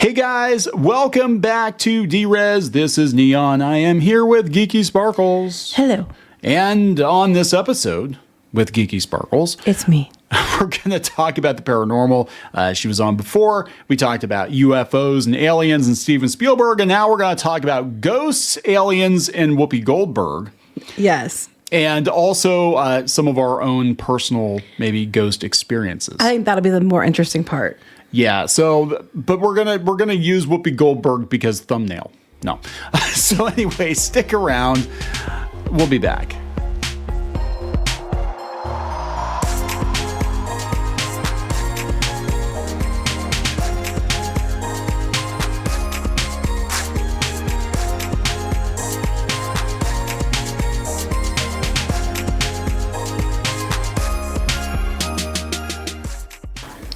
Hey guys, welcome back to D-Res. This is Neon. I am here with Geeky Sparkles. Hello. And on this episode with Geeky Sparkles, It's me. we're going to talk about the paranormal. She was on before. We talked about UFOs and aliens and Steven Spielberg, and now we're going to talk about ghosts, aliens, and Whoopi Goldberg. Yes. And also some of our own personal, maybe ghost experiences. I think that'll be the more interesting part. Yeah. So, but we're gonna use Whoopi Goldberg because thumbnail. No. So anyway, stick around. We'll be back.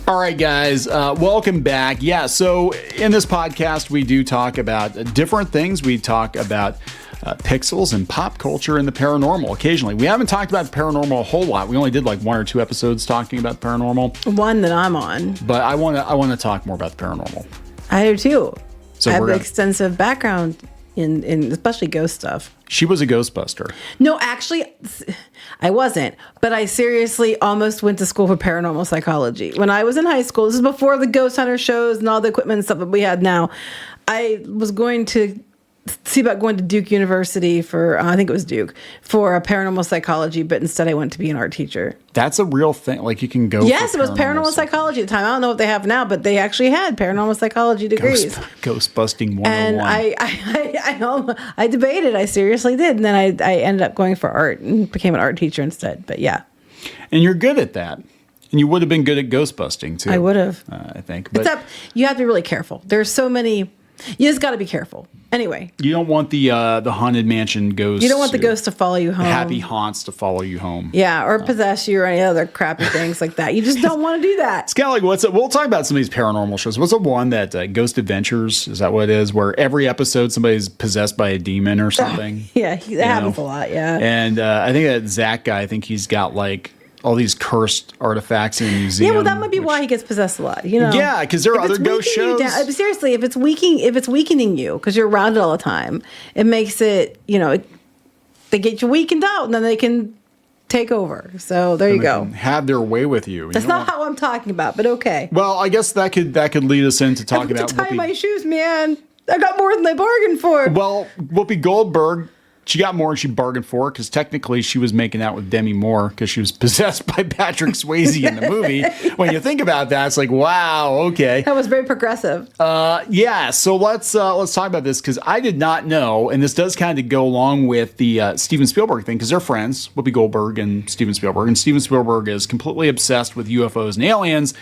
All right, guys, welcome back. Yeah, so in this podcast, we do talk about different things. We talk about pixels and pop culture and the paranormal occasionally. We haven't talked about the paranormal a whole lot. We only did like 1 or 2 episodes talking about the paranormal. One that I'm on. But I want to talk more about the paranormal. I do too. So I have extensive background in especially ghost stuff. She was a Ghostbuster. No, actually, I wasn't. But I seriously almost went to school for paranormal psychology. When I was in high school, this is before the Ghost Hunter shows and all the equipment and stuff that we had now. I was going to see about going to Duke University for, I think it was Duke, for a paranormal psychology, but instead I went to be an art teacher. That's a real thing. Like you can go. Yes, it was paranormal psychology at the time. I don't know what they have now, but they actually had paranormal psychology degrees. Ghost busting 101. And I debated. I seriously did. And then I ended up going for art and became an art teacher instead. But yeah. And you're good at that. And you would have been good at ghost busting too. I would have. I think. But except you have to be really careful. There's so many. You just got to be careful. Anyway. You don't want the haunted mansion ghosts. You don't want the ghosts to follow you home. Happy haunts to follow you home. Yeah, or possess you or any other crappy things like that. You just don't want to do that. It's kind of like we'll talk about some of these paranormal shows. What's the one that Ghost Adventures, is that what it is? Where every episode somebody's possessed by a demon or something. Yeah, that happens a lot, yeah. And I think that Zach guy, I think he's got like all these cursed artifacts in a museum. Yeah, well, that might be why he gets possessed a lot. You know. Yeah, because there are other ghost shows. Seriously, if it's weakening you because you're around it all the time, it makes it. They get you weakened out, and then they can take over. So there you go. Have their way with you. That's not how I'm talking about, but okay. Well, I guess that could lead us into talking about. To tie my shoes, man. I got more than I bargained for. Well, Whoopi Goldberg. She got more than she bargained for because technically she was making out with Demi Moore because she was possessed by Patrick Swayze in the movie. When you think about that, it's like, wow, okay. That was very progressive. Yeah, so let's talk about this because I did not know, and this does kind of go along with the Steven Spielberg thing because they're friends, Whoopi Goldberg and Steven Spielberg, and Steven Spielberg is completely obsessed with UFOs and aliens,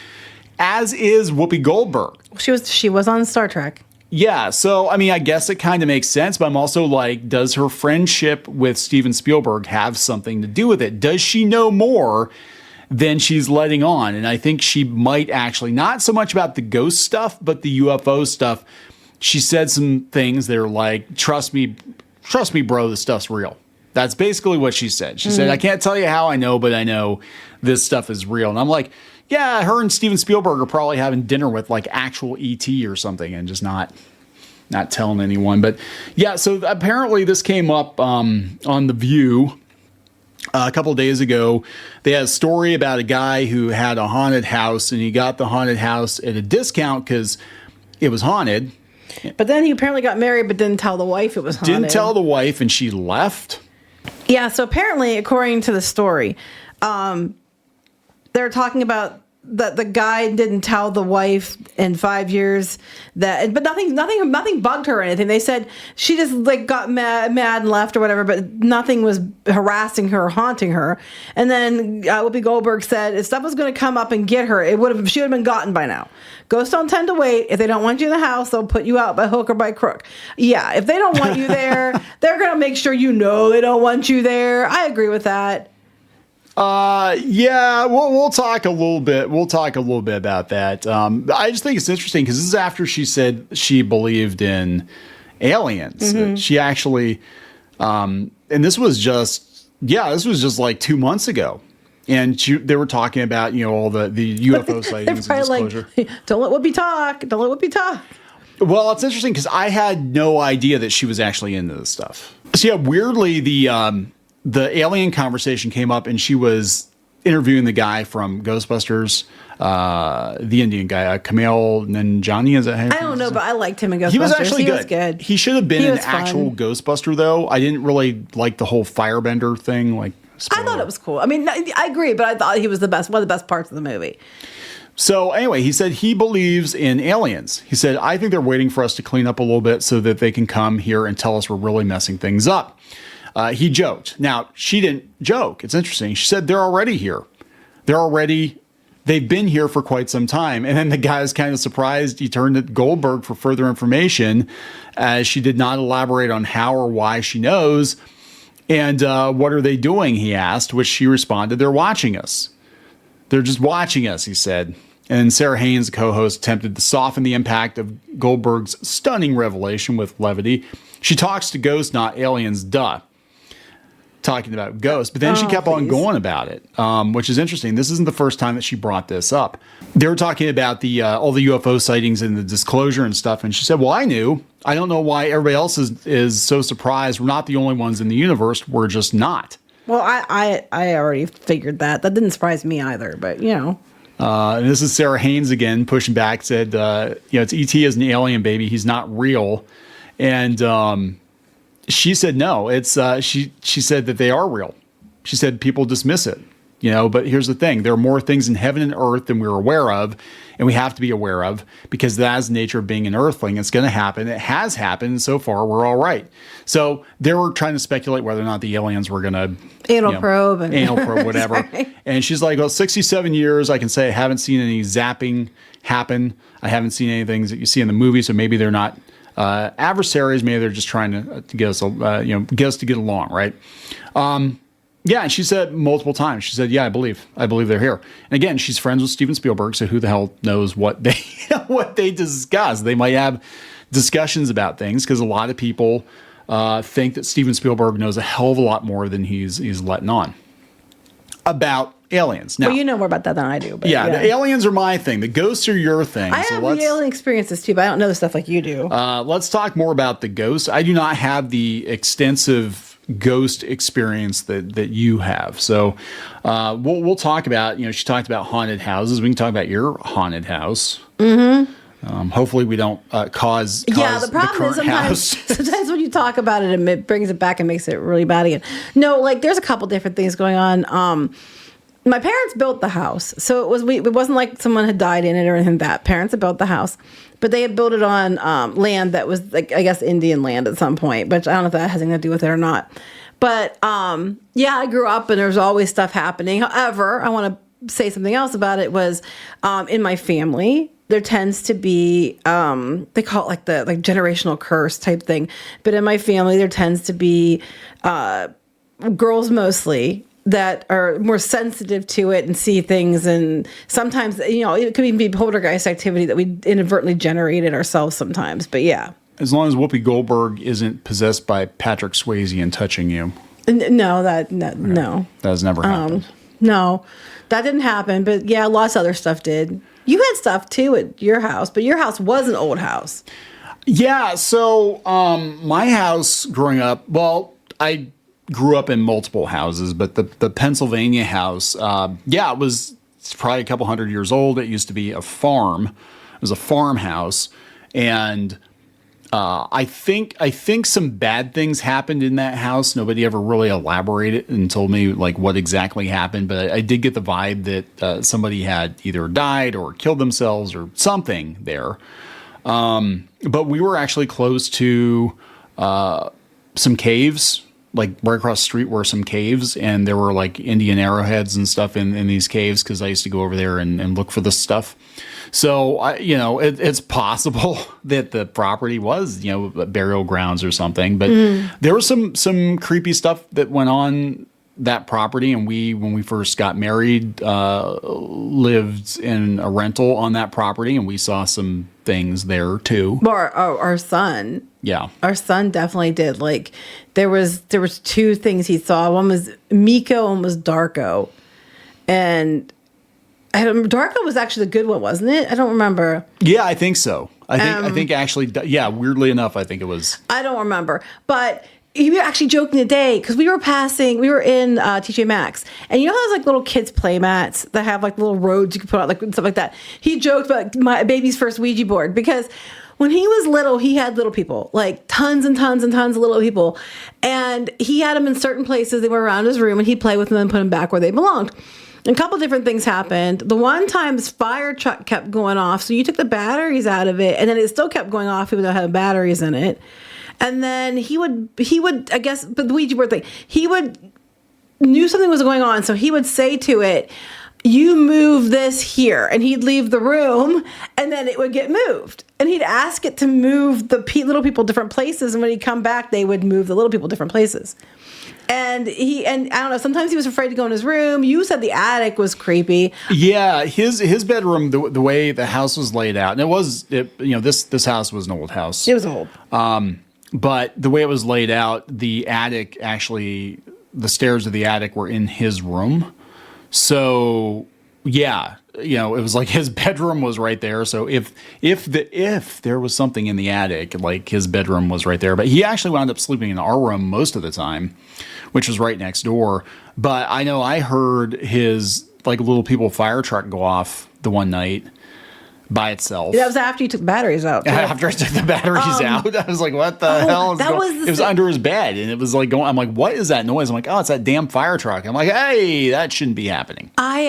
as is Whoopi Goldberg. She was on Star Trek. Yeah, so, I mean, I guess it kind of makes sense, but I'm also like, does her friendship with Steven Spielberg have something to do with it? Does she know more than she's letting on? And I think she might actually, not so much about the ghost stuff, but the UFO stuff. She said some things that are like, trust me, bro, this stuff's real. That's basically what she said. She said, I can't tell you how I know, but I know this stuff is real. And I'm like, yeah, her and Steven Spielberg are probably having dinner with like actual ET or something and just not telling anyone. But yeah, so apparently this came up on The View a couple of days ago. They had a story about a guy who had a haunted house and he got the haunted house at a discount because it was haunted. But then he apparently got married but didn't tell the wife it was haunted. Didn't tell the wife and she left. Yeah, so apparently, according to the story, they're talking about that the guy didn't tell the wife in 5 years but nothing bugged her or anything. They said she just like got mad and left or whatever, but nothing was harassing her or haunting her. And then Whoopi Goldberg said if stuff was going to come up and get her, she would have been gotten by now. Ghosts don't tend to wait. If they don't want you in the house, they'll put you out by hook or by crook. Yeah, if they don't want you there, they're going to make sure you know they don't want you there. I agree with that. Yeah, we'll talk a little bit. We'll talk a little bit about that. I just think it's interesting because this is after she said she believed in aliens. Mm-hmm. She actually, and this was just like 2 months ago. And they were talking about, all the UFO sightings and disclosure. Like, don't let Whoopi talk. Don't let Whoopi talk. Well, it's interesting because I had no idea that she was actually into this stuff. So yeah, weirdly, the alien conversation came up, and she was interviewing the guy from Ghostbusters, the Indian guy, Kumail Nanjiani. Is that how you I don't know, but I liked him in Ghostbusters. He was actually He good. was good. He should have been He an was fun. actual Ghostbuster, though. I didn't really like the whole firebender thing. Like, I thought it was cool. I mean, I agree, but I thought he was one of the best parts of the movie. So anyway, he said he believes in aliens. He said, I think they're waiting for us to clean up a little bit so that they can come here and tell us we're really messing things up. He joked. Now, she didn't joke. It's interesting. She said they're already here. They've been here for quite some time. And then the guy was kind of surprised. He turned to Goldberg for further information, as she did not elaborate on how or why she knows. And what are they doing, he asked, which she responded, they're watching us. They're just watching us, he said. And Sarah Haynes, the co-host, attempted to soften the impact of Goldberg's stunning revelation with levity. She talks to ghosts, not aliens, duh. Talking about ghosts. But then she kept on going about it, which is interesting. This isn't the first time that she brought this up. They were talking about the all the UFO sightings and the disclosure and stuff. And she said, well, I knew. I don't know why everybody else is so surprised. We're not the only ones in the universe. We're just not. Well, I already figured that. That didn't surprise me either, but, you know. And this is Sarah Haynes again, pushing back, said, it's E.T. as an alien, baby. He's not real. And she said, no, it's she said that they are real. She said people dismiss it, but here's the thing. There are more things in heaven and earth than we're aware of, and we have to be aware of, because that is the nature of being an earthling. It's going to happen. It has happened. And so far, we're all right. So they were trying to speculate whether or not the aliens were going to Anal probe, whatever. Sorry. And she's like, well, 67 years, I can say I haven't seen any zapping happen. I haven't seen anything that you see in the movie. So maybe they're not adversaries. Maybe they're just trying to get us, get us to get along, right? Yeah, and she said multiple times. She said, "Yeah, I believe they're here." And again, she's friends with Steven Spielberg, so who the hell knows what they discuss? They might have discussions about things, because a lot of people think that Steven Spielberg knows a hell of a lot more than he's letting on about aliens. Now, Well, you know more about that than I do. But yeah, the aliens are my thing. The ghosts are your thing. I have the alien experiences too, but I don't know the stuff like you do. Let's talk more about the ghosts. I do not have the extensive ghost experience that you have. So we'll talk about, she talked about haunted houses. We can talk about your haunted house. Mm-hmm. Hopefully we don't cause the problem is sometimes when you talk about it, it brings it back and makes it really bad again. No, like there's a couple different things going on. My parents built the house, so it wasn't like someone had died in it or anything like that. Parents had built the house, but they had built it on land that was, like, I guess, Indian land at some point, but I don't know if that has anything to do with it or not. But I grew up and there was always stuff happening. However, I want to say something else about it was in my family, there tends to be, they call it like the generational curse type thing. But in my family, there tends to be girls mostly that are more sensitive to it and see things. And sometimes, it could even be poltergeist activity that we inadvertently generated ourselves sometimes. But yeah. As long as Whoopi Goldberg isn't possessed by Patrick Swayze and touching you. No. That has never happened. No, that didn't happen. But yeah, lots of other stuff did. You had stuff too at your house, but your house was an old house. Yeah. So my house growing up, I grew up in multiple houses, but the Pennsylvania house, it's probably a couple hundred years old. It used to be a farm. It was a farmhouse. And I think some bad things happened in that house. Nobody ever really elaborated and told me like what exactly happened, but I did get the vibe that somebody had either died or killed themselves or something there. But we were actually close to some caves. Like right across the street were some caves, and there were like Indian arrowheads and stuff in these caves, because I used to go over there and look for this stuff. So, it's possible that the property was, burial grounds or something. But there was some creepy stuff that went on that property. And when we first got married, lived in a rental on that property, and we saw some things there too. Our son. Yeah. Our son definitely did. Like there was two things he saw. One was Miko and one was Darko. And Darko was actually the good one, wasn't it? I don't remember. Yeah, I think so. I think actually, yeah, weirdly enough, I think it was. I don't remember. But he was actually joking today because we were in TJ Maxx. And you know those like little kids' play mats that have like little roads you can put out, like stuff like that? He joked about my baby's first Ouija board because when he was little, he had little people, like tons and tons and tons of little people. And he had them in certain places. They were around his room, and he'd play with them and put them back where they belonged. And a couple different things happened. The one time his fire truck kept going off, so you took the batteries out of it, and then it still kept going off even though it had batteries in it. And then he would, I guess, but the Ouija board thing, knew something was going on, so he would say to it, you move this here, and he'd leave the room, and then it would get moved. And he'd ask it to move the little people different places, and when he'd come back, they would move the little people different places. And I don't know, sometimes he was afraid to go in his room. You said the attic was creepy. Yeah, his bedroom, the way the house was laid out, and this house was an old house. It was old. But the way it was laid out, the attic actually, the stairs of the attic were in his room. So yeah, it was like his bedroom was right there. So if there was something in the attic, like his bedroom was right there. But he actually wound up sleeping in our room most of the time, which was right next door. But I know I heard his like little people fire truck go off the one night by itself. That was after you took the batteries out. Too. After I took the batteries out, I was like, "What the hell is going?" It was under his bed, and it was like going. I'm like, "What is that noise?" I'm like, "Oh, it's that damn fire truck." I'm like, "Hey, that shouldn't be happening." I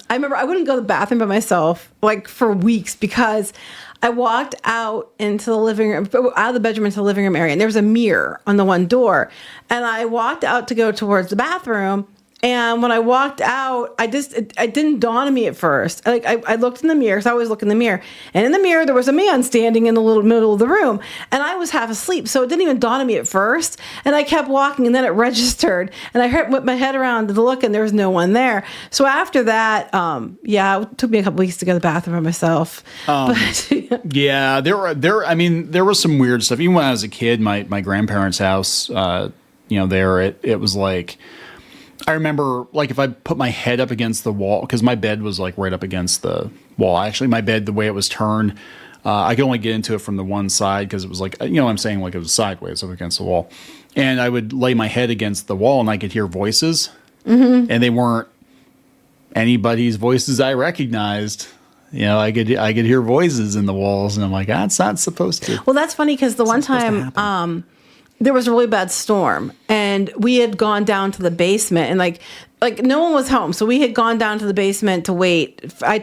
remember I wouldn't go to the bathroom by myself like for weeks because I walked out into the living room, out of the bedroom into the living room area, and there was a mirror on the one door, and I walked out to go towards the bathroom. And when I walked out, it didn't dawn on me at first. Like I looked in the mirror, so I always look in the mirror. And in the mirror, there was a man standing in the little middle of the room. And I was half asleep, so it didn't even dawn on me at first. And I kept walking, and then it registered. And I whipped my head around to look, and there was no one there. So after that, it took me a couple weeks to go to the bathroom by myself. Yeah, there was some weird stuff. Even when I was a kid, my grandparents' house, it was like, I remember, like, if I put my head up against the wall, because my bed was, like, right up against the wall. Actually, my bed, the way it was turned, I could only get into it from the one side because it was, like, I'm saying, like, it was sideways up against the wall. And I would lay my head against the wall, and I could hear voices. Mm-hmm. And they weren't anybody's voices I recognized. I could hear voices in the walls, and I'm like, that's not supposed to. Well, that's funny because the one time there was a really bad storm, and we had gone down to the basement, and like no one was home, so we had gone down to the basement to wait. I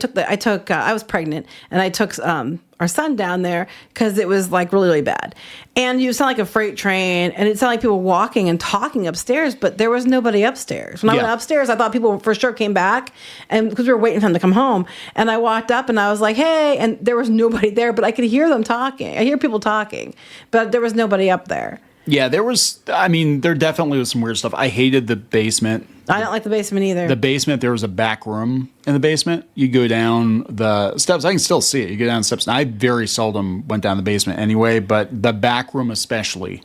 was pregnant, and I took our son down there because it was like really, really bad, and you sound like a freight train, and it sounded like people walking and talking upstairs, but there was nobody upstairs. When I went upstairs, I thought people for sure came back, and because we were waiting for them to come home, and I walked up and I was like, hey, and there was nobody there, but I could hear them talking. I hear people talking, but there was nobody up there. Yeah, there definitely was some weird stuff. I hated the basement. I don't like the basement either. The basement, there was a back room in the basement. You go down the steps. I can still see it. You go down the steps. And I very seldom went down the basement anyway, but the back room especially,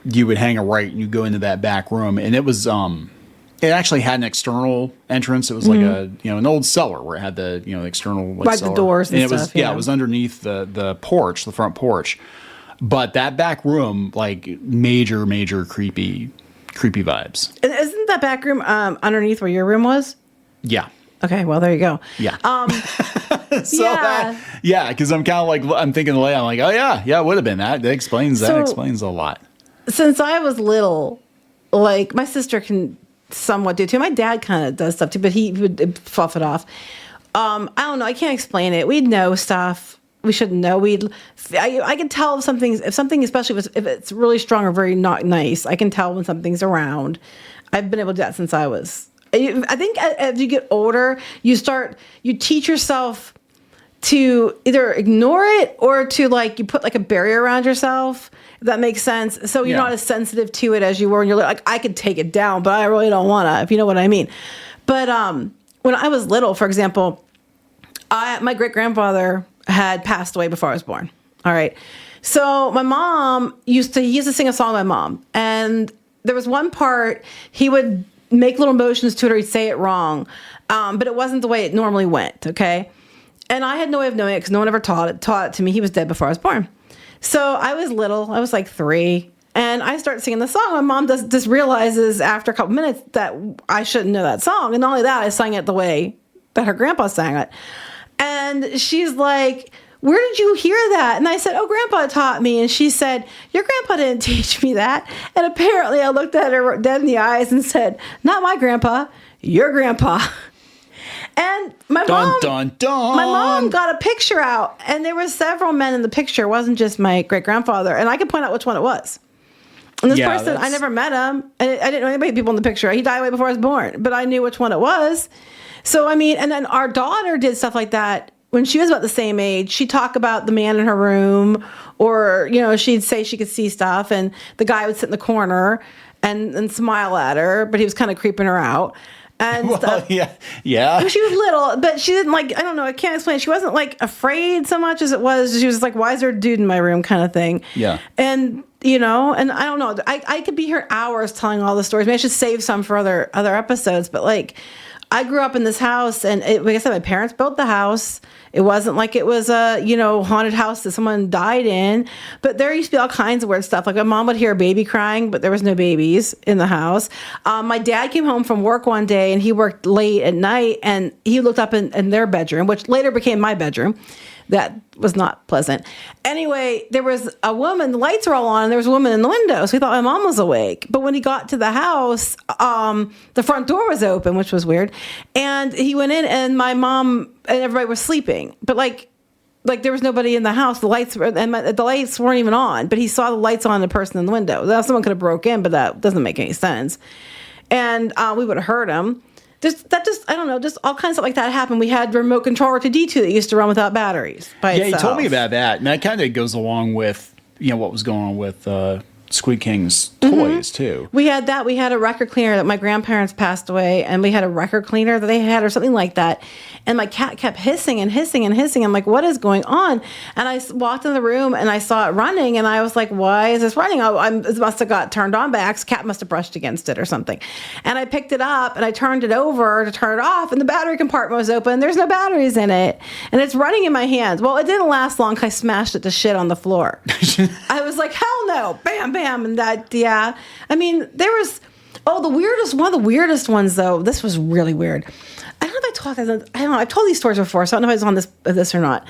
you would hang a right and you go into that back room. And it was, it actually had an external entrance. It was like an old cellar where it had the, external like cellar. The doors and it stuff. It was underneath the porch, the front porch. But that back room, like major creepy vibes. And isn't that back room underneath where your room was? Yeah. Okay, well there you go. Yeah. Because I'm kind of like I'm thinking the layout. I'm like, oh yeah, it would have been that. That explains a lot. Since I was little, like my sister can somewhat do too. My dad kind of does stuff too, but he would fluff it off. I don't know. I can't explain it. We'd know stuff we shouldn't know. I can tell if something, especially if it's really strong or very not nice, I can tell when something's around. I've been able to do that since I think as you get older, you teach yourself to either ignore it or to like, you put like a barrier around yourself, if that makes sense. So you're not as sensitive to it as you were, and you're like, I could take it down, but I really don't want to, if you know what I mean. But when I was little, for example, my great-grandfather had passed away before I was born. All right. So my mom he used to sing a song to my mom. And there was one part, he would make little motions to it or he'd say it wrong. But it wasn't the way it normally went. Okay. And I had no way of knowing it because no one ever taught it to me. He was dead before I was born. So I was little. I was like 3. And I start singing the song. My mom just realizes after a couple minutes that I shouldn't know that song. And not only that, I sang it the way that her grandpa sang it. And she's like, where did you hear that? And I said, oh, Grandpa taught me. And she said, your grandpa didn't teach me that. And apparently I looked at her dead in the eyes and said, not my grandpa, your grandpa. And my mom got a picture out, and there were several men in the picture. It wasn't just my great-grandfather. And I could point out which one it was. And this person, I never met him. And I didn't know anybody, people in the picture. He died way before I was born, but I knew which one it was. So, I mean, and then our daughter did stuff like that when she was about the same age. She'd talk about the man in her room, or, you know, she'd say she could see stuff, and the guy would sit in the corner and smile at her, but he was kind of creeping her out. And stuff. Yeah. She was little, but she didn't I don't know, I can't explain. She wasn't afraid so much as it was, she was like, why is there a dude in my room kind of thing. Yeah. And, you know, and I don't know, I could be here hours telling all the stories. Maybe I should save some for other episodes, but I grew up in this house, and like I said, my parents built the house. It wasn't like it was a, haunted house that someone died in, but there used to be all kinds of weird stuff. Like my mom would hear a baby crying, but there was no babies in the house. My dad came home from work one day, and he worked late at night, and he looked up in their bedroom, which later became my bedroom. That was not pleasant. Anyway, there was a woman, the lights were all on, and there was a woman in the window. So he thought my mom was awake. But when he got to the house, the front door was open, which was weird. And he went in, and my mom and everybody was sleeping. But like there was nobody in the house. The lights weren't even on. But he saw the lights on the person in the window. Now, someone could have broke in, but that doesn't make any sense. And we would have heard him. I don't know, just all kinds of stuff like that happened. We had remote control R2-D2 that used to run without batteries by itself. Yeah, you told me about that. And that kind of goes along with, what was going on with Squid King's toys, too. We had that. We had a record cleaner that my grandparents passed away, and we had a record cleaner that they had or something like that. And my cat kept hissing and hissing and hissing. I'm like, what is going on? And I walked in the room, and I saw it running, and I was like, why is this running? It must have got turned on by accident. Cat must have brushed against it or something. And I picked it up, and I turned it over to turn it off, and the battery compartment was open. There's no batteries in it. And it's running in my hands. Well, it didn't last long because I smashed it to shit on the floor. I was like, hell no. Bam, bam. And that, yeah. I mean, there was, one of the weirdest ones, though. This was really weird. I don't know if I've told these stories before, so I don't know if I was on this or not.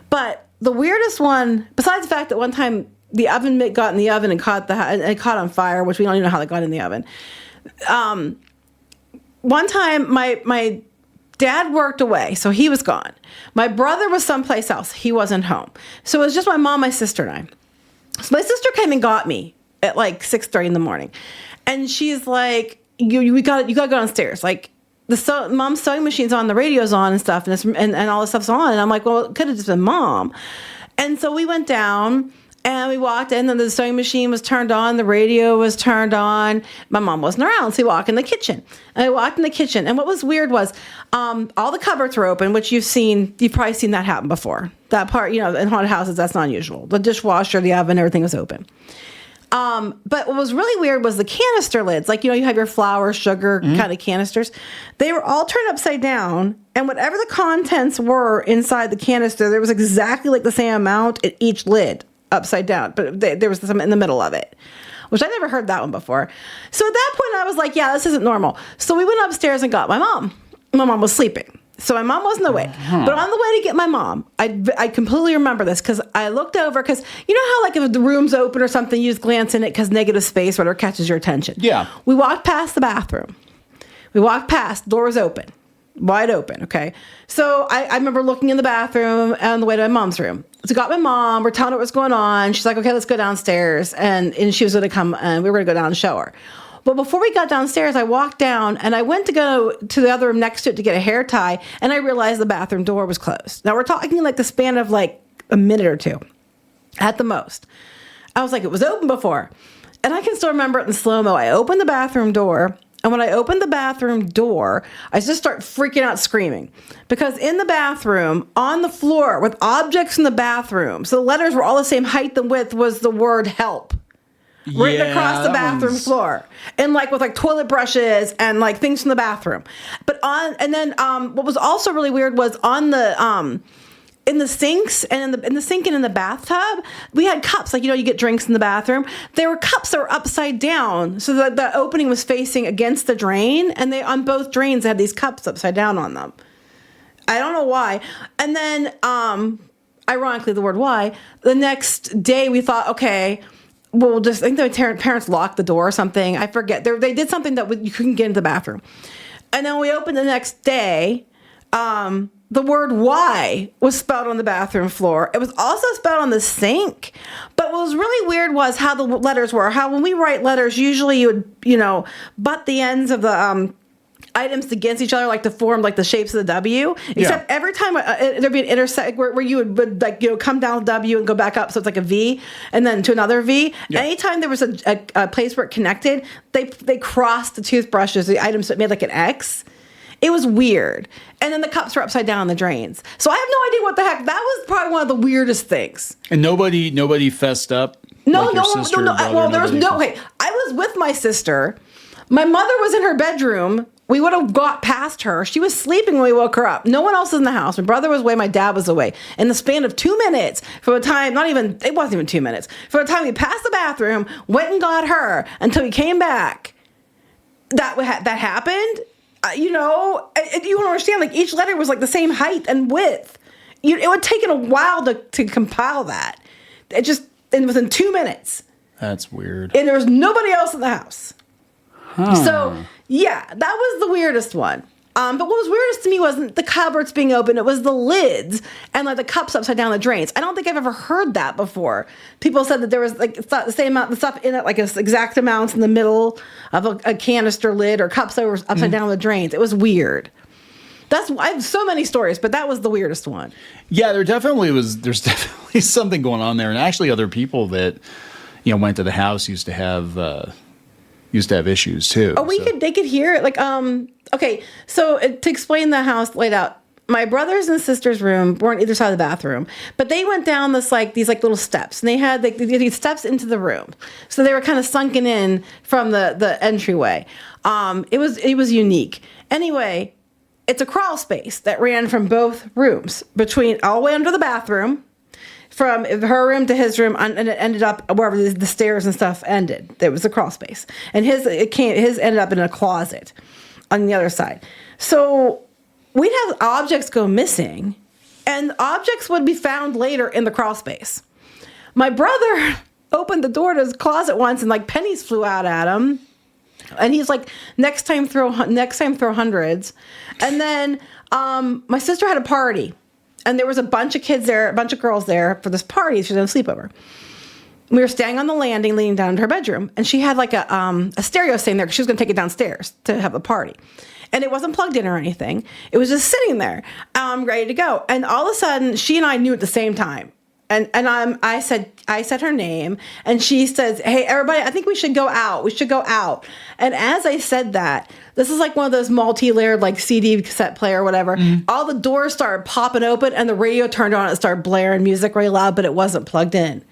But the weirdest one, besides the fact that one time the oven mitt got in the oven and caught on fire, which we don't even know how that got in the oven. One time my dad worked away, so he was gone. My brother was someplace else. He wasn't home. So it was just my mom, my sister, and I. So my sister came and got me at 6:30 in the morning. And she's like, you gotta go downstairs. Mom's sewing machine's on, the radio's on and stuff, and all this stuff's on. And I'm like, well, it could have just been Mom. And so we went down, and we walked in, and the sewing machine was turned on, the radio was turned on. My mom wasn't around, so we walked in the kitchen. And I walked in the kitchen, and what was weird was all the cupboards were open, which you've probably seen that happen before. That part, in haunted houses, that's not unusual. The dishwasher, the oven, everything was open. But what was really weird was the canister lids. You have your flour, sugar kind of canisters. They were all turned upside down, and whatever the contents were inside the canister, there was exactly the same amount at each lid upside down. But there was some in the middle of it, which I never heard that one before. So at that point, I was like, yeah, this isn't normal. So we went upstairs and got my mom. My mom was sleeping. So my mom wasn't awake. But on the way to get my mom, I completely remember this because I looked over because you know how if the room's open or something, you just glance in it because negative space, whatever catches your attention. Yeah. We walked past the bathroom. We walked past, door was open, wide open, okay? So I remember looking in the bathroom on the way to my mom's room. So got my mom, we're telling her what's going on. She's like, okay, let's go downstairs. And she was going to come and we were going to go down and show her. But before we got downstairs, I walked down and I went to go to the other room next to it to get a hair tie. And I realized the bathroom door was closed. Now we're talking the span of a minute or two at the most. I was like, it was open before. And I can still remember it in slow-mo. I opened the bathroom door. And when I opened the bathroom door, I just start freaking out screaming. Because in the bathroom, on the floor, with objects in the bathroom, so the letters were all the same height and width, was the word help. Written across the bathroom floor. And with toilet brushes and things from the bathroom. But what was also really weird was on the in the sinks and in the sink and in the bathtub, we had cups. Like, you get drinks in the bathroom. There were cups that were upside down, so that the opening was facing against the drain, and they on both drains had these cups upside down on them. I don't know why. And then, ironically, the word why, the next day we thought, okay, well, I think the parents locked the door or something. I forget. They did something that you couldn't get into the bathroom. And then we opened the next day. The word why was spelled on the bathroom floor. It was also spelled on the sink. But what was really weird was how the letters were. How when we write letters, usually you would, butt the ends of the items against each other, like to form like the shapes of the W. Except every time there'd be an intersect where you would like come down W and go back up, so it's like a V, and then to another V. Yeah. Anytime there was a place where it connected, they crossed the toothbrushes, the items that made like an X. It was weird. And then the cups were upside down in the drains. So I have no idea what the heck. That was probably one of the weirdest things. And nobody fessed up? No, like no. Well, there was no way. I was with my sister. My mother was in her bedroom. We would have got past her. She was sleeping when we woke her up. No one else was in the house. My brother was away. My dad was away. In the span of 2 minutes, from the time, it wasn't even 2 minutes. From the time we passed the bathroom, went and got her, until we came back, that happened. You don't understand, like each letter was like the same height and width. It would take a while to compile that. And within 2 minutes. That's weird. And there was nobody else in the house. Huh. So, yeah, that was the weirdest one. But what was weirdest to me wasn't the cupboards being open. It was the lids and like the cups upside down the drains. I don't think I've ever heard that before. People said that there was like the same amount of stuff in it, like exact amounts in the middle of a canister lid or cups that were upside down the drains. It was weird. I have so many stories, but that was the weirdest one. Yeah, there's definitely something going on there. And actually other people that, went to the house used to have issues too. Oh, they could hear it. Like, okay. So to explain the house laid out, my brothers and sisters' room were on either side of the bathroom, but they went down these little steps, and they had these steps into the room. So they were kind of sunken in from the entryway. It was unique. Anyway, it's a crawl space that ran from both rooms, between all the way under the bathroom, from her room to his room, and it ended up wherever the stairs and stuff ended. There was a crawl space, and his ended up in a closet on the other side. So we'd have objects go missing, and objects would be found later in the crawl space. My brother opened the door to his closet once, and like pennies flew out at him, and he's like, "Next time throw hundreds." And then my sister had a party. And there was a bunch of kids there, a bunch of girls there for this party. She was on a sleepover. We were staying on the landing, leading down to her bedroom, and she had like a stereo sitting there because she was going to take it downstairs to have the party. And it wasn't plugged in or anything. It was just sitting there, ready to go. And all of a sudden, she and I knew at the same time. And I said her name, and she says, "Hey, everybody, I think we should go out. We should go out." And as I said that, this is like one of those multi-layered like CD cassette player or whatever. All the doors started popping open, and the radio turned on and started blaring music really loud, but it wasn't plugged in.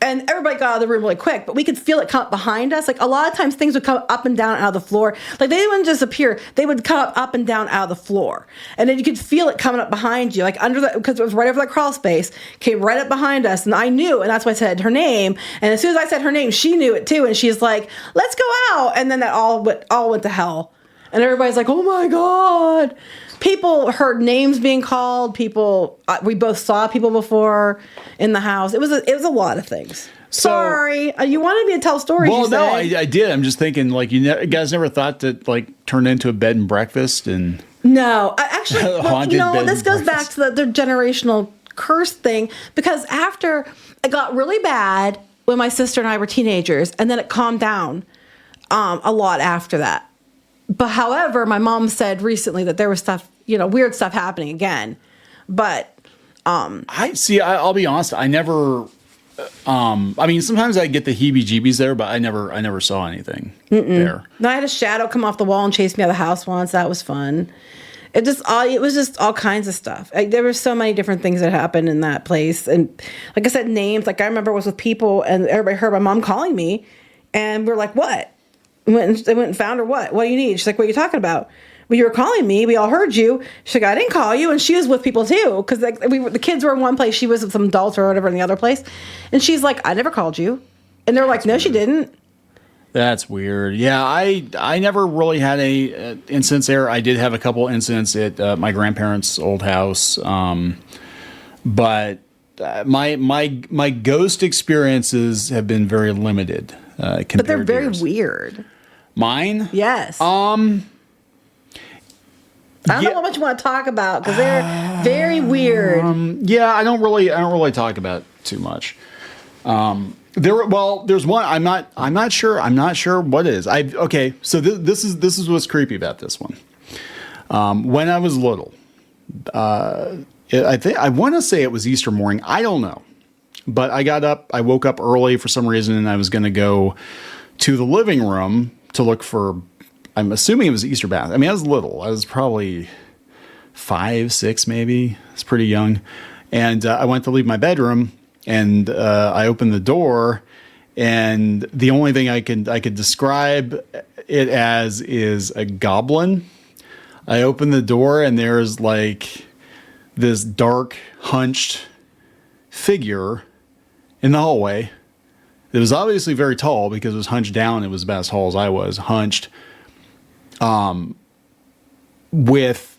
And everybody got out of the room really quick, but we could feel it come up behind us. Like a lot of times things would come up and down out of the floor. Like they wouldn't just appear. They would come up and down out of the floor. And then you could feel it coming up behind you, like because it was right over that crawl space, came right up behind us. And I knew, and that's why I said her name. And as soon as I said her name, she knew it too. And she's like, "Let's go out." And then that all went to hell. And everybody's like, "Oh my God." People heard names being called. We both saw people before in the house. It was a lot of things. Sorry, you wanted me to tell stories. Well, no, I did. I'm just thinking, like, you guys never thought to like turn into a bed and breakfast and no, actually, this goes back to the generational curse thing, because after it got really bad when my sister and I were teenagers, and then it calmed down a lot after that. But however, my mom said recently that there was stuff, weird stuff happening again. But I'll be honest, I never sometimes I get the heebie-jeebies there, but I never saw anything there. No, I had a shadow come off the wall and chase me out of the house once. That was fun. It was just all kinds of stuff. There were so many different things that happened in that place. And like I said, names, like I remember I was with people and everybody heard my mom calling me, and we're like, "What?" They went and found her. What do you need? She's like, "What are you talking about?" when you were calling me, we all heard you. She's like, I didn't call you. And she was with people too. Because like, the kids were in one place. She was with some adults or whatever in the other place. And she's like, I never called you. And they're like, no, she didn't. That's weird. Yeah, I never really had a incidents there. I did have a couple incidents at my grandparents' old house. But my ghost experiences have been very limited. But they're very weird. Mine? Yes. I don't know how much you want to talk about because they're very weird. Yeah, I don't really talk about too much. There's one. I'm not sure what it is. Okay. So this is what's creepy about this one. When I was little, I want to say it was Easter morning. I don't know, but I woke up early for some reason, and I was going to go to the living room to look for. I'm assuming it was Easter bath. I mean, I was little. I was probably 5, 6, maybe. It's pretty young, and I went to leave my bedroom. And I opened the door, and the only thing I could describe it as is a goblin. I opened the door, and there's like this dark, hunched figure in the hallway. It was obviously very tall because it was hunched down. It was about as tall as I was, hunched, with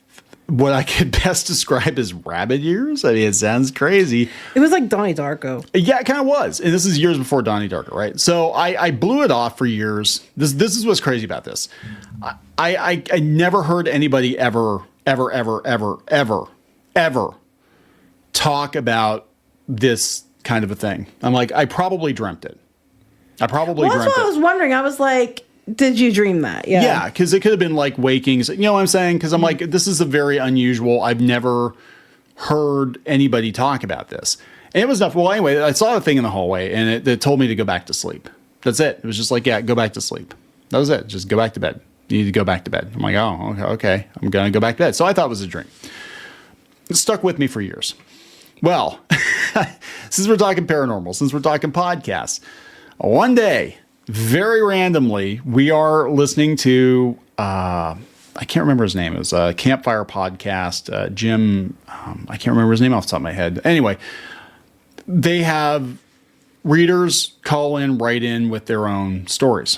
what I could best describe as rabbit ears. I mean, it sounds crazy. It was like Donnie Darko. Yeah, it kind of was. And this is years before Donnie Darko, right? So I blew it off for years. This is what's crazy about this. I never heard anybody ever talk about this kind of a thing. I'm like, I probably dreamt it. That's what I was wondering. I was like, did you dream that? Yeah. Yeah, because it could have been like waking. You know what I'm saying? Because I'm like, this is a very unusual. I've never heard anybody talk about this. And it was enough. Well, anyway, I saw a thing in the hallway, and it told me to go back to sleep. That's it. It was just like, yeah, go back to sleep. That was it. Just go back to bed. You need to go back to bed. I'm like, oh, okay. I'm going to go back to bed. So I thought it was a dream. It stuck with me for years. Well, since we're talking paranormal, since we're talking podcasts, one day, very randomly, we are listening to, I can't remember his name. It was a Campfire podcast. Jim, I can't remember his name off the top of my head. Anyway, they have readers write in with their own stories.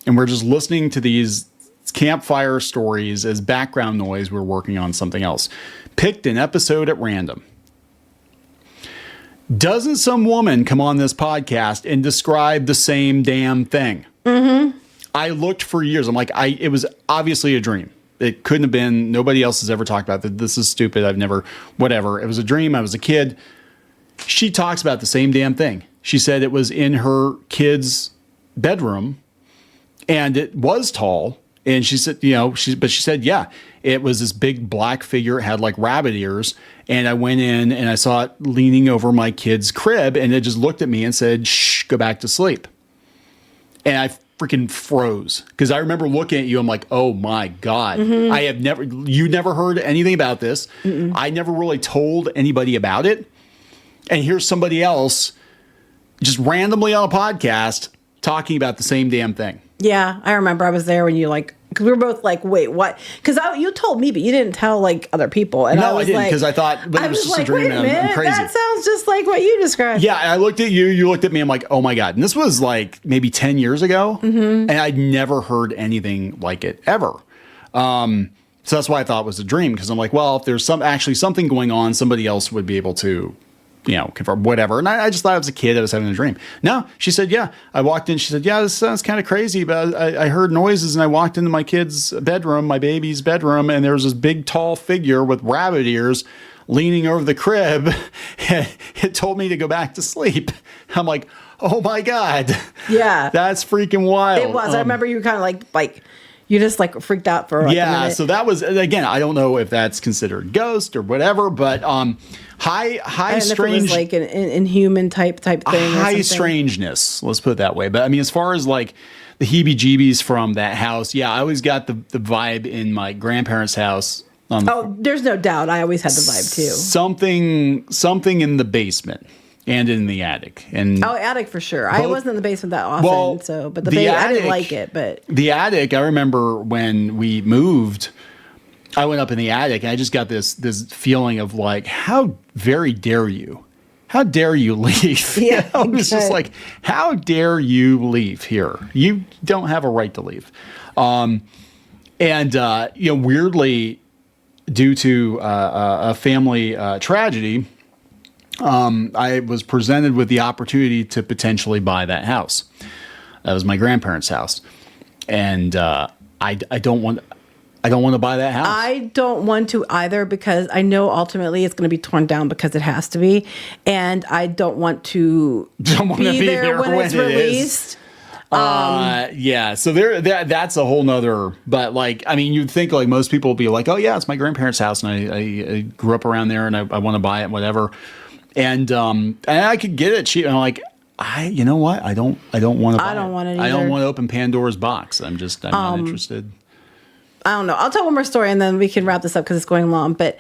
And we're just listening to these campfire stories as background noise. We're working on something else. Picked an episode at random. Doesn't some woman come on this podcast and describe the same damn thing? Mm-hmm. I looked for years. I'm like, it was obviously a dream. It couldn't have been. Nobody else has ever talked about that. This is stupid. I've never, whatever. It was a dream. I was a kid. She talks about the same damn thing. She said it was in her kid's bedroom, and it was tall. And she said, she said, yeah, it was this big black figure. It had like rabbit ears. And I went in and I saw it leaning over my kid's crib, and it just looked at me and said, shh, go back to sleep. And I freaking froze because I remember looking at you. I'm like, oh my God, mm-hmm. You never heard anything about this. Mm-mm. I never really told anybody about it. And here's somebody else just randomly on a podcast talking about the same damn thing. Yeah, I remember I was there when you because we were both like, wait, what? Because you told me, but you didn't tell like other people. And no, I didn't because I thought, but it was just a dream. And I'm crazy. That sounds just like what you described. Yeah, I looked at you. You looked at me. I'm like, oh my God. And this was like maybe 10 years ago, mm-hmm. and I'd never heard anything like it ever. So that's why I thought it was a dream, because I'm like, well, if there's something going on, somebody else would be able to, confirm whatever. And I just thought I was a kid. I was having a dream. No, she said, yeah. I walked in. She said, yeah, this sounds kind of crazy, but I heard noises, and I walked into my kid's bedroom, my baby's bedroom, and there was this big, tall figure with rabbit ears leaning over the crib. It told me to go back to sleep. I'm like, oh my God. Yeah. That's freaking wild. It was. I remember you were kind of like you just like freaked out for a minute. So that was, again, I don't know if that's considered ghost or whatever, but high strange, it was like an inhuman type thing. High strangeness, let's put it that way. But I mean, as far as like the heebie-jeebies from that house, yeah, I always got the vibe in my grandparents' house. There's no doubt. I always had the vibe too. Something in the basement and in the attic. And attic for sure. I wasn't in the basement that often, but the attic, I didn't like it. But the attic, I remember when we moved, I went up in the attic and I just got this feeling of like, how very dare you? How dare you leave? Yeah, I was just like, how dare you leave here? You don't have a right to leave. Weirdly, due to a family tragedy, I was presented with the opportunity to potentially buy that house. That was my grandparents' house, and I don't want to buy that house. I don't want to either because I know ultimately it's going to be torn down because it has to be, and I don't want to be there when it's released. So that's a whole nother, but like, I mean, you'd think like most people would be like, oh yeah, it's my grandparents' house and I grew up around there and I want to buy it, whatever. And I could get it cheap. And I'm like, you know what? I don't want to buy it. I don't want it either. I don't want to open Pandora's box. I'm not interested. I don't know. I'll tell one more story and then we can wrap this up because it's going long. But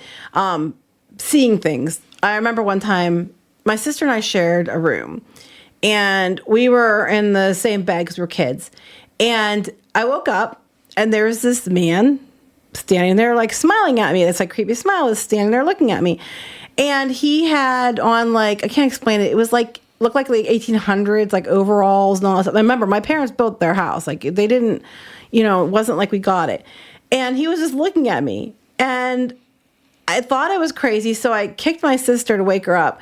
seeing things. I remember one time my sister and I shared a room. And we were in the same bed because we were kids. And I woke up and there was this man standing there like smiling at me. This like creepy smile was standing there looking at me. And he had on like, I can't explain it. It was like, looked like 1800s, like overalls and all that stuff. I remember my parents built their house. Like they didn't, it wasn't like we got it. And he was just looking at me. And I thought I was crazy. So I kicked my sister to wake her up.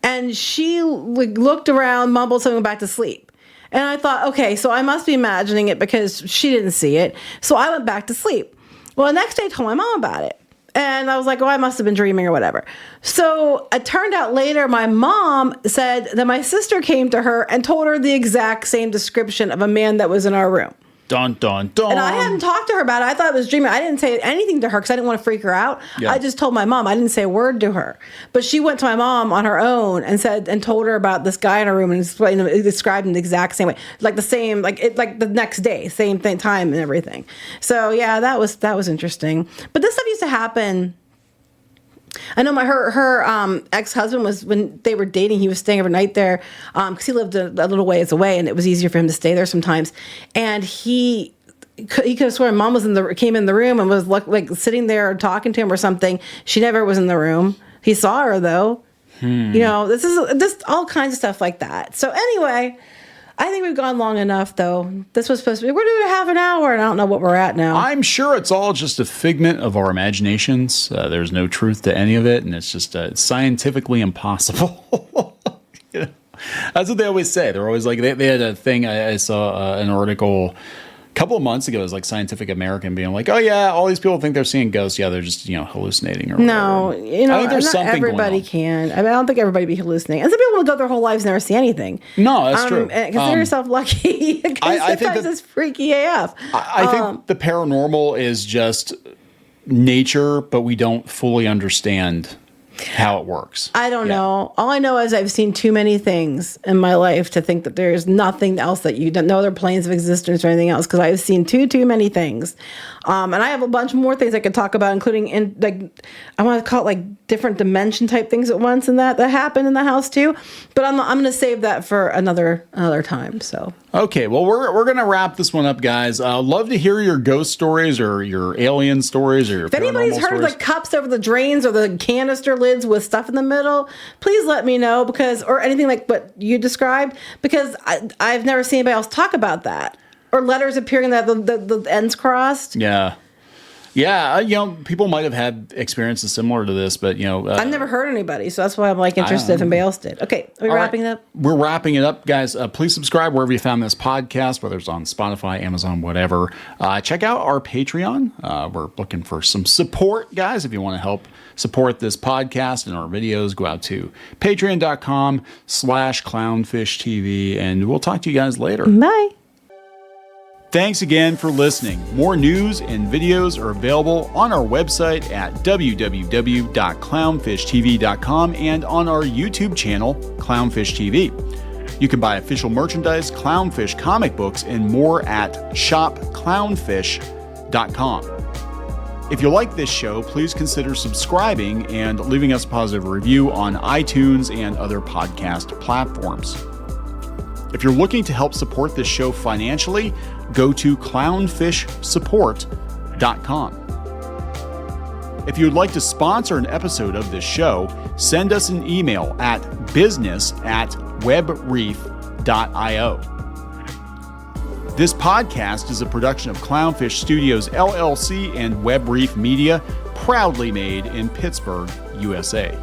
And she looked around, mumbled something, back to sleep. And I thought, okay, so I must be imagining it because she didn't see it. So I went back to sleep. Well, the next day I told my mom about it. And I was like, oh, I must have been dreaming or whatever. So it turned out later, my mom said that my sister came to her and told her the exact same description of a man that was in our room. Dun, dun, dun. And I hadn't talked to her about it. I thought it was dreaming. I didn't say anything to her because I didn't want to freak her out. Yeah. I just told my mom. I didn't say a word to her. But she went to my mom on her own and told her about this guy in her room and described him the exact same way. Like the same, like the next day, same thing, time and everything. So yeah, that was interesting. But this stuff used to happen. I know her ex-husband was, when they were dating, he was staying overnight there because he lived a little ways away and it was easier for him to stay there sometimes. And he could have sworn mom came in the room and was like sitting there talking to him or something. She never was in the room. He saw her though. This is all kinds of stuff like that. So anyway, I think we've gone long enough, though. This was supposed to be, we're doing half an hour, and I don't know what we're at now. I'm sure it's all just a figment of our imaginations. There's no truth to any of it, and it's just it's scientifically impossible. That's what they always say. They're always like, they had a thing, I saw an article a couple of months ago. It was like Scientific American being like, oh yeah, all these people think they're seeing ghosts. Yeah, they're just, hallucinating or whatever. No, I think there's something everybody can. I don't think everybody be hallucinating. And some people will go their whole lives and never see anything. No, that's true. Consider yourself lucky. I think it's freaky AF. I think the paranormal is just nature, but we don't fully understand how it works. I don't know. All I know is I've seen too many things in my life to think that there's nothing else, that you don't know other planes of existence or anything else, because I've seen too many things. And I have a bunch more things I could talk about, including I want to call it different dimension type things at once, and that happened in the house too. But I'm going to save that for another time. So okay, well we're going to wrap this one up, guys. Love to hear your ghost stories or your alien stories or your. If anybody's heard of the cups over the drains or the canister lids with stuff in the middle, please let me know, or anything like what you described, because I've never seen anybody else talk about that. Or letters appearing that the ends crossed. Yeah. Yeah, people might have had experiences similar to this, but I've never heard anybody, so that's why I'm interested if anybody else did. Okay, are we wrapping it up? We're wrapping it up, guys. Please subscribe wherever you found this podcast, whether it's on Spotify, Amazon, whatever. Check out our Patreon. We're looking for some support, guys. If you want to help support this podcast and our videos, go out to patreon.com/clownfishtv, and we'll talk to you guys later. Bye. Thanks again for listening. More news and videos are available on our website at www.clownfishtv.com and on our YouTube channel, Clownfish TV. You can buy official merchandise, Clownfish comic books, and more at shopclownfish.com. If you like this show, please consider subscribing and leaving us a positive review on iTunes and other podcast platforms. If you're looking to help support this show financially, go to clownfishsupport.com. If you would like to sponsor an episode of this show, send us an email at business@webreef.io. This podcast is a production of Clownfish Studios, LLC and Web Reef Media, proudly made in Pittsburgh, USA.